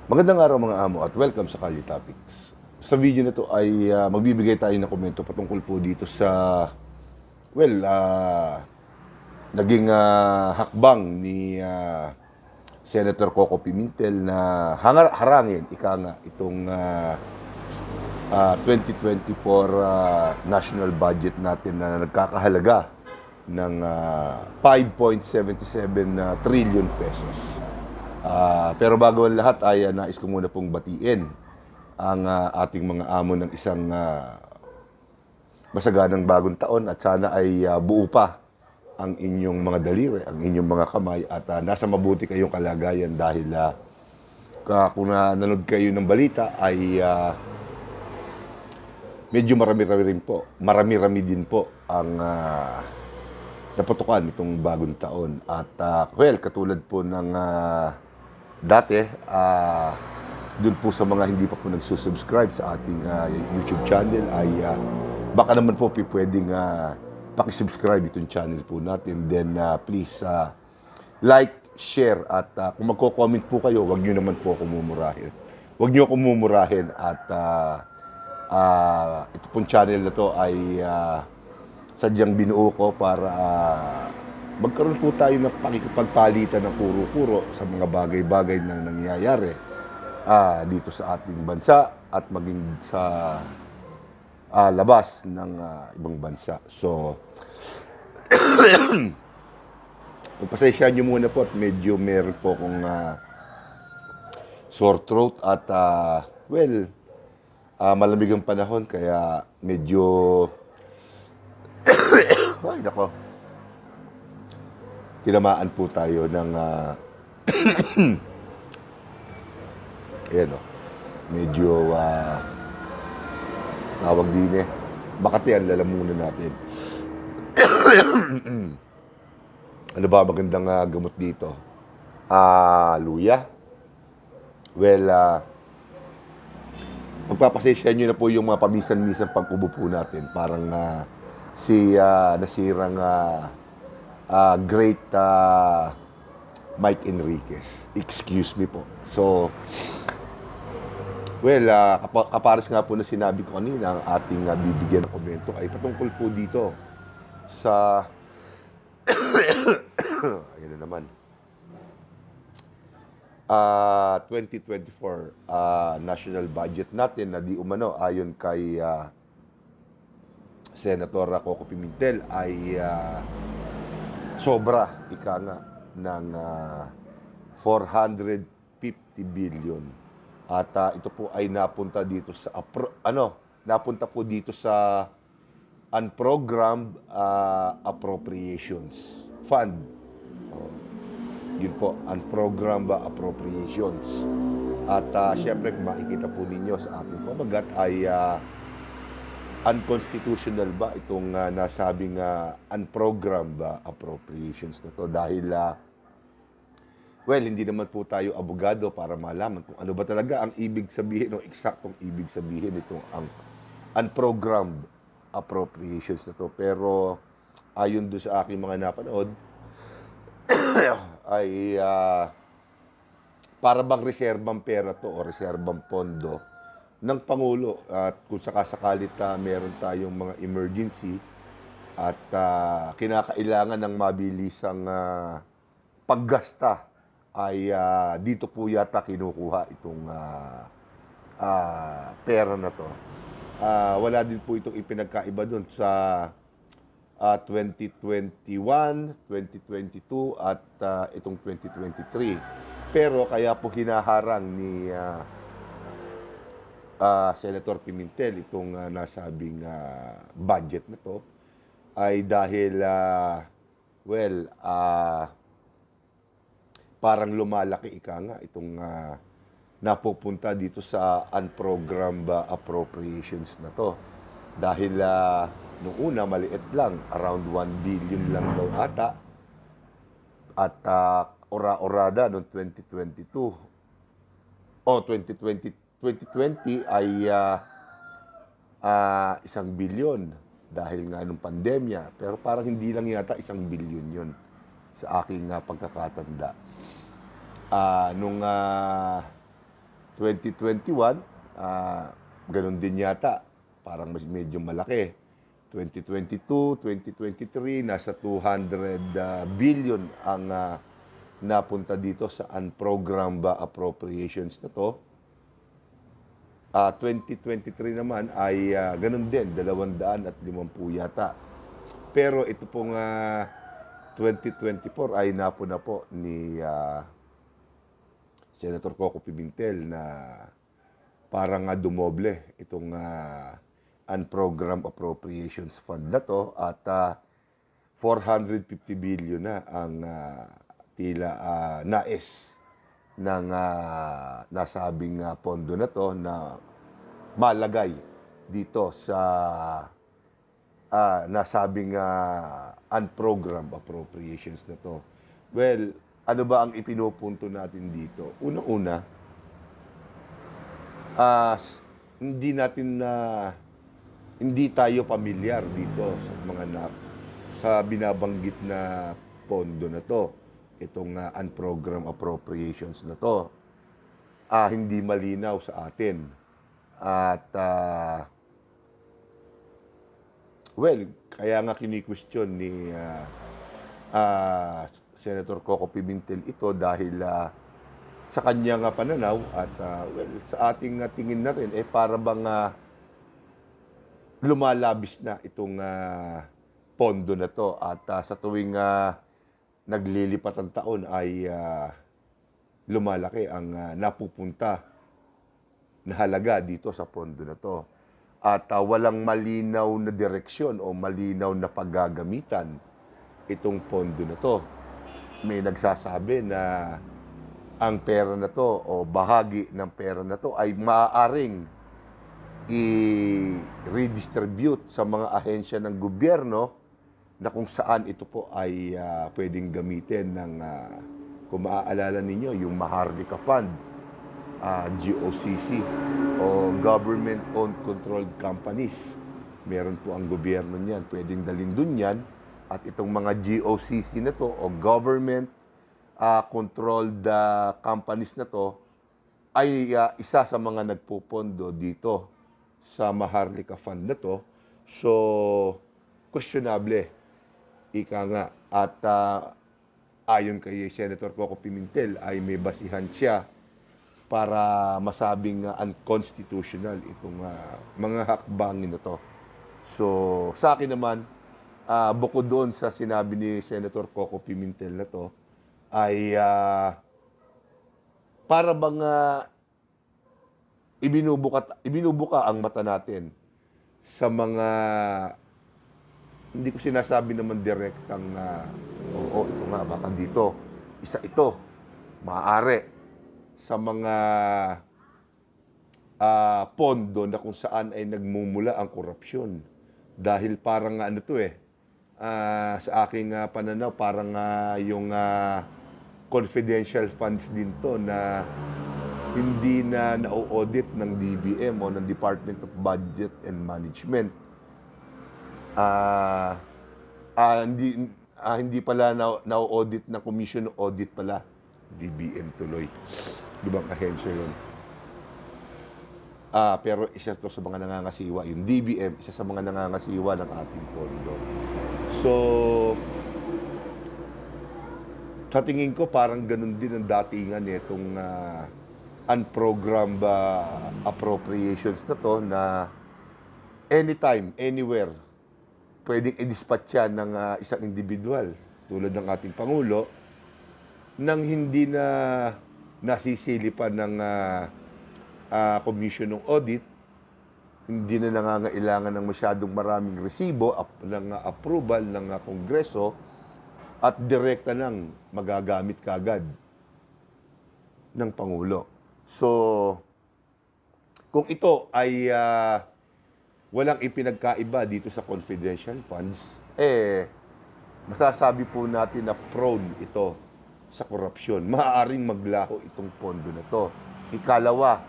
Magandang araw mga amo at welcome sa Kalye Topics. Sa video na to ay magbibigay tayo ng komento patungkol po dito sa, well, naging hakbang ni Senator Coco Pimentel na harangin, itong 2024 national budget natin na nagkakahalaga ng 5.77 trillion pesos. Pero bago ang lahat ay nais ko muna pong batiin ang ating mga amo ng isang masaganang bagong taon at sana ay buo pa ang inyong mga daliri, ang inyong mga kamay at nasa mabuti kayong kalagayan dahil kung nanonood kayo ng balita ay medyo marami-rami din po ang naputukan itong bagong taon. At well, katulad po ng dati, dun po sa mga hindi pa po nagsusubscribe sa ating YouTube channel ay baka naman po pwedeng pakisubscribe itong channel po natin. Then please like, share at kung magko-comment po kayo, wag nyo naman po ako mumurahin. Wag nyo ako mumurahin at ito pong channel na to ay sadyang binuo ko para magkaroon po tayo ng pakikipagpalitan ng kuro-kuro sa mga bagay-bagay na nangyayari dito sa ating bansa at maging sa labas ng ibang bansa. So, pagpasensyahan nyo muna po at medyo meron po akong sore throat at well, malamig ang panahon kaya medyo ay nako, tinamaan po tayo ng ayan o, medyo tawag din Makati ang lalamunan natin. Ano ba magandang gamot dito? Luya. Well, magpapasensya nyo na po yung mga paminsan-minsan pag-ubo po natin. Parang si nasirang great Mike Enriquez. Excuse me po. So, well, kapares nga po na sinabi ko kanina, ang ating bibigyan ng komento ay patungkol po dito sa ayun na naman. 2024 national budget natin na di umano ayon kay Senator Coco Pimentel ay sobra ng 450 billion. At ito po ay napunta dito sa napunta po dito sa unprogrammed appropriations fund. Yun po, unprogrammed appropriations. At syempre makikita po ninyo sa ating pamagat ay unconstitutional ba itong nasabing unprogrammed appropriations na to dahil well, hindi naman po tayo abogado para malaman kung ano ba talaga ang ibig sabihin o eksaktong ibig sabihin itong unprogrammed appropriations na to. Pero ayon doon sa aking mga napanood ay para bang reserbang pera to o reserbang pondo ng Pangulo at kung sakasakalit meron tayong mga emergency at kinakailangan ng mabilisang paggasta ay dito po yata kinukuha itong pera na to. Wala din po itong ipinagkaiba doon sa 2021, 2022 at itong 2023. Pero kaya po hinaharang ni Senator Pimentel itong nasabing budget na to ay dahil well, parang lumalaki itong napupunta dito sa unprogrammed appropriations na to. Dahil nung una maliit lang, around 1 billion lang daw ata. At ora-orada noong 2022 o 2020 ay 1 bilyon dahil nga nung pandemya. Pero parang hindi lang yata 1 bilyon yun sa aking pagkakatanda. Nung 2021, ganun din yata. Parang medyo malaki. 2022, 2023, nasa 200 billion ang napunta dito sa unprogrammed appropriations na to. 2023 naman ay ganun din, 250 yata. Pero ito pong 2024 ay napuna po ni Senator Coco Pimentel na parang dumoble itong unprogrammed appropriations fund na to at 450 billion na ang tila nais ng nasabing pondo na to na malagay dito sa nasabing unprogrammed appropriations na to. Well, ano ba ang ipinupunto natin dito? Una-una, hindi tayo pamilyar dito sa mga sa binabanggit na pondo na to. Itong unprogrammed appropriations na to. Hindi malinaw sa atin. At well, kaya nga kini-question ni Senator Coco Pimentel ito dahil sa kanyang pananaw at well, sa ating tingin na rin, para bang lumalabis na itong pondo na to at sa tuwing naglilipat ang taon ay lumalaki ang napupunta na halaga dito sa pondo na to. At walang malinaw na direksyon o malinaw na paggagamitan itong pondo na to. May nagsasabi na ang pera na to o bahagi ng pera na to ay maaaring i-redistribute sa mga ahensya ng gobyerno na kung saan ito po ay pwedeng gamitin ng, kung maaalala ninyo, yung Maharlika Fund, GOCC, o Government-Owned Controlled Companies. Meron po ang gobyerno niyan, pwedeng dalhin dun yan. At itong mga GOCC na to, o Government-Controlled Companies na to, ay isa sa mga nagpupondo dito sa Maharlika Fund na to. So, questionable. Ika nga. At ayon kay Senator Coco Pimentel ay may basihan siya para masabing unconstitutional itong mga hakbangin na to. So, sa akin naman, bukod doon sa sinabi ni Senator Coco Pimentel na to, ay para bang ibinubuka ang mata natin sa mga, hindi ko sinasabi naman direktang oo, ito nga, baka dito, isa ito, maaari sa mga pondo na kung saan ay nagmumula ang korupsyon. Dahil parang ano to sa aking pananaw, parang yung confidential funds din to na hindi na na-audit ng DBM o ng Department of Budget and Management. Hindi pala na-audit ng Commission of Audit pala. DBM tuloy. Ibang ahensya yun. Pero isa to sa mga nangangasiwa. Yung DBM, isa sa mga nangangasiwa ng ating pondo. So, sa tingin ko, parang ganun din ang datingan nitong unprogrammed appropriations na to na anytime, anywhere, pwedeng i-dispatch yan ng isang individual tulad ng ating Pangulo nang hindi na nasisilipan ng Commission ng Audit, hindi na nangangailangan ng masyadong maraming resibo ng approval ng Kongreso at direkta nang magagamit kagad ng Pangulo. So, kung ito ay walang ipinagkaiba dito sa confidential funds, masasabi po natin na prone ito sa korupsyon. Maaaring maglaho itong pondo na to. Ikalawa,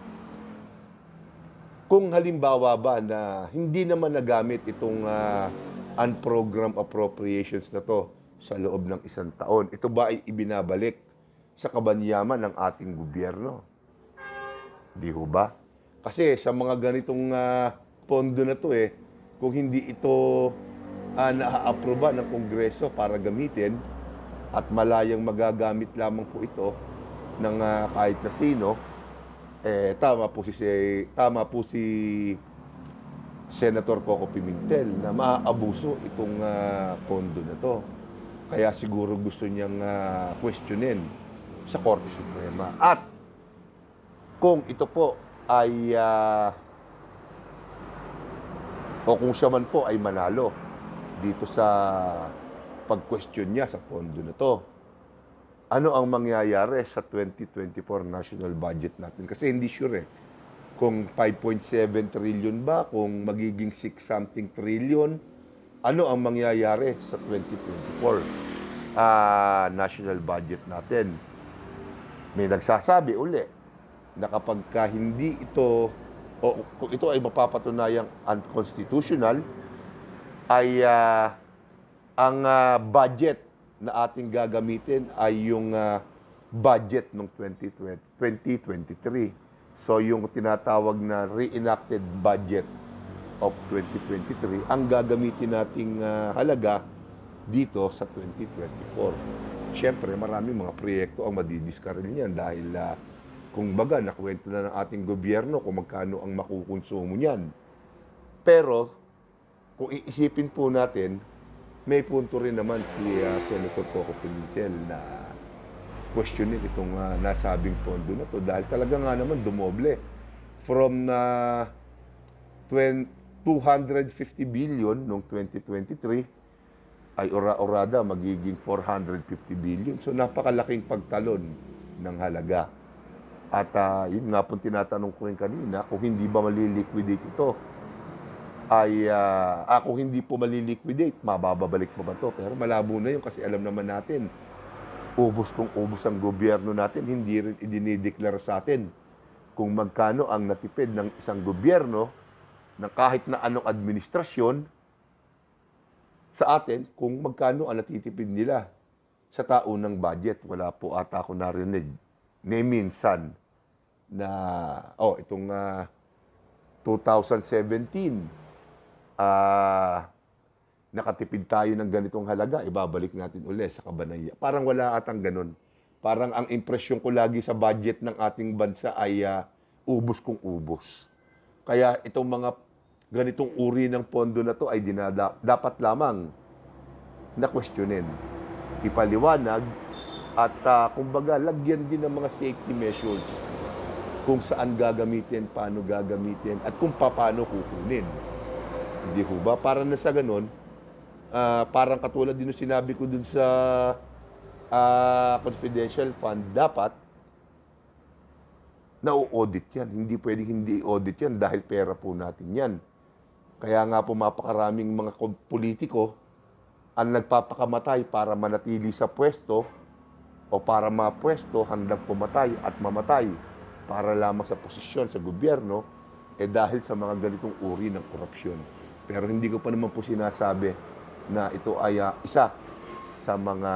kung halimbawa ba na hindi naman nagamit itong unprogrammed appropriations na to sa loob ng isang taon, ito ba ay ibinabalik sa kabanyaman ng ating gobyerno? Di ho ba? Kasi sa mga ganitong pondo na to kung hindi ito na-aproba ng Kongreso para gamitin at malayang magagamit lamang po ito ng kahit na sino, tama po si Senator Coco Pimentel na maaabuso itong pondo na to. Kaya siguro gusto niyang questionin sa Korte Suprema. At kung ito po ay o kung siya man po ay manalo dito sa pag-question niya sa pondo na to, ano ang mangyayari sa 2024 national budget natin? Kasi hindi sure kung 5.7 trillion ba, kung magiging 6 something trillion, ano ang mangyayari sa 2024 national budget natin? May nagsasabi uli na kapag hindi ito, o kung ito ay mapapatunayang unconstitutional, ay ang budget na ating gagamitin ay yung budget ng 2023. So yung tinatawag na reenacted budget of 2023, ang gagamitin nating halaga dito sa 2024. Siyempre, maraming mga proyekto ang madidiskaril niyan dahil kung baga, nakwento na ng ating gobyerno kung magkano ang makukonsumo niyan. Pero, kung iisipin po natin, may punto rin naman si Senator Coco Pimentel na questionin itong nasabing pondo na to dahil talaga nga naman dumoble from 250 billion noong 2023 ay ora-orada magiging 450 billion. So napakalaking pagtalon ng halaga. At yun nga po tinatanong ko rin kanina, kung hindi ba maliliquidate ito, ay kung hindi po maliliquidate, mababalik pa ba ito? Pero malabo na yun kasi alam naman natin, ubos kung ubos ang gobyerno natin, hindi rin idinideklara sa atin kung magkano ang natipid ng isang gobyerno na kahit na anong administrasyon sa atin, kung magkano ang natitipid nila sa taunang budget. Wala po ata ako narinig ni minsan na, itong 2017, nakatipid tayo ng ganitong halaga, ibabalik natin uli sa kabanaya. Parang wala atang ganun. Parang ang impresyon ko lagi sa budget ng ating bansa ay ubos kung ubos. Kaya itong mga ganitong uri ng pondo na to ay dapat lamang na questionin, ipaliwanag, at kumbaga lagyan din ng mga safety measures kung saan gagamitin, paano gagamitin, at kung paano kukunin. Hindi ho ba? Para na sa ganun, parang katulad din yung sinabi ko dun sa confidential fund, dapat na-audit yan. Hindi pwedeng hindi audit yan dahil pera po natin yan. Kaya nga po mapakaraming mga politiko ang nagpapakamatay para manatili sa pwesto o para mapwesto, handang pumatay at mamatay para lamang sa posisyon sa gobyerno, dahil sa mga ganitong uri ng korupsyon. Pero hindi ko pa naman po sinasabi na ito ay isa sa mga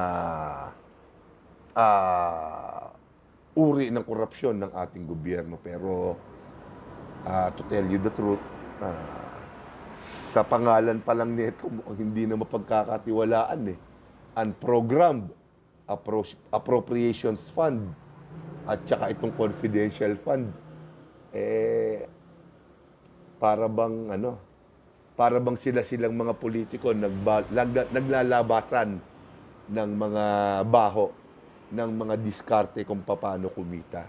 uri ng korupsyon ng ating gobyerno. Pero to tell you the truth, sa pangalan pa lang nito, hindi na mapagkakatiwalaan Unprogrammed Appropriations Fund at saka itong confidential fund, para bang sila-silang mga politiko naglalabasan ng mga baho, ng mga diskarte kung paano kumita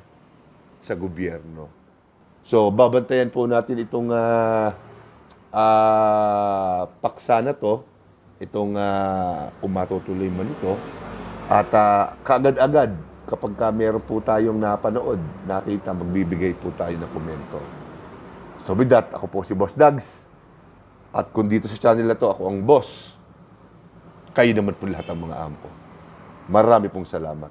sa gobyerno. So, babantayan po natin itong paksa na to, itong kung matutuloy man ito, at kaagad-agad, kapag meron po tayong napanood, nakita, magbibigay po tayo ng komento. So with that, ako po si Boss Dags. At kung dito sa channel na to, ako ang boss. Kayo naman po lahat ang mga ampo. Marami pong salamat.